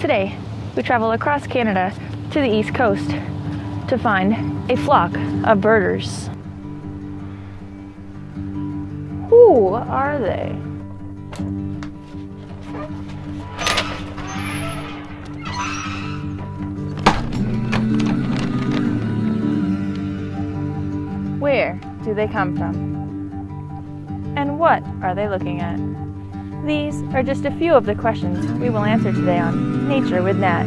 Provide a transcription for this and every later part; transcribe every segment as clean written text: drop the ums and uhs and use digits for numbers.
Today, we travel across Canada to the east coast to find a flock of birders. Who are they? Where do they come from? And what are they looking at? These are just a few of the questions we will answer today on Nature with Nat.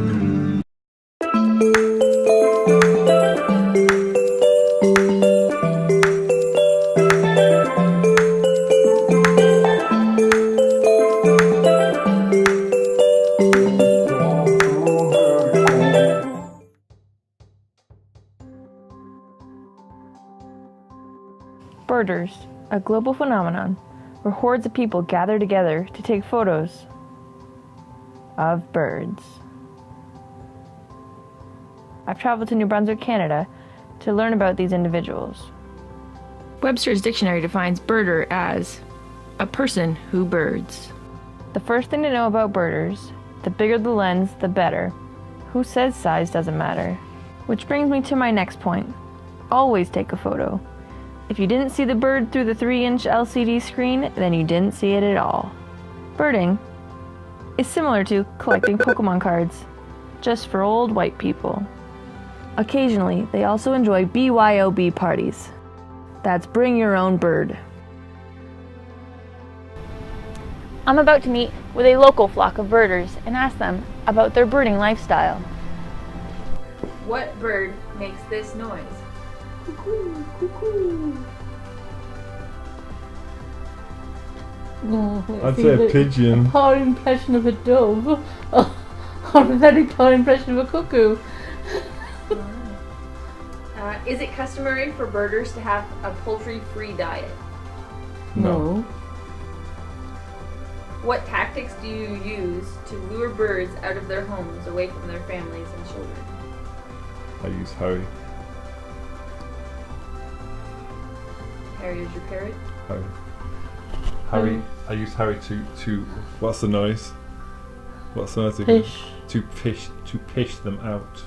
Birders, a global phenomenon where hordes of people gather together to take photos of birds. I've traveled to New Brunswick, Canada to learn about these individuals. Webster's dictionary defines birder as a person who birds. The first thing to know about birders, the bigger the lens, the better. Who says size doesn't matter? Which brings me to my next point. Always take a photo. If you didn't see the bird through the 3-inch LCD screen, then you didn't see it at all. Birding is similar to collecting Pokemon cards, just for old white people. Occasionally, they also enjoy BYOB parties. That's bring your own bird. I'm about to meet with a local flock of birders and ask them about their birding lifestyle. What bird makes this noise? Cuckoo, cuckoo. No, I'd say a pigeon. A poor impression of a dove. Or a very poor impression of a cuckoo. Is it customary for birders to have a poultry-free diet? No. What tactics do you use to lure birds out of their homes, away from their families and children? I use Harry. Harry is your parrot? Harry. I use Harry to what's the noise? What's the noise? Fish. To pish them out.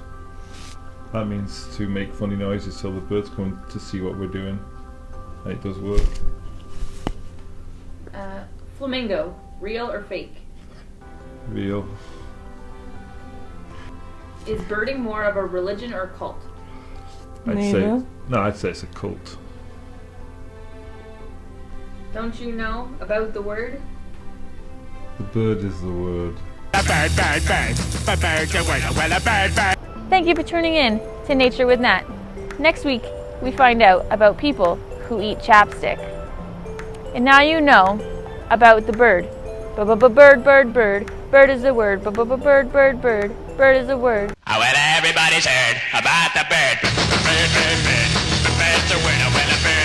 That means to make funny noises so the birds come to see what we're doing. And it does work. Flamingo, real or fake? Real. Is birding more of a religion or a cult? I'd say it's a cult. Don't you know about the word? The bird is the word. Thank you for tuning in to Nature with Nat. Next week, we find out about people who eat chapstick. And now you know about the bird. Bird, bird, bird. Bird is the word. Bird, bird, bird. Bird is the word. Well, everybody's heard about the bird. Bird, bird, bird. The bird's the word. Well, a bird.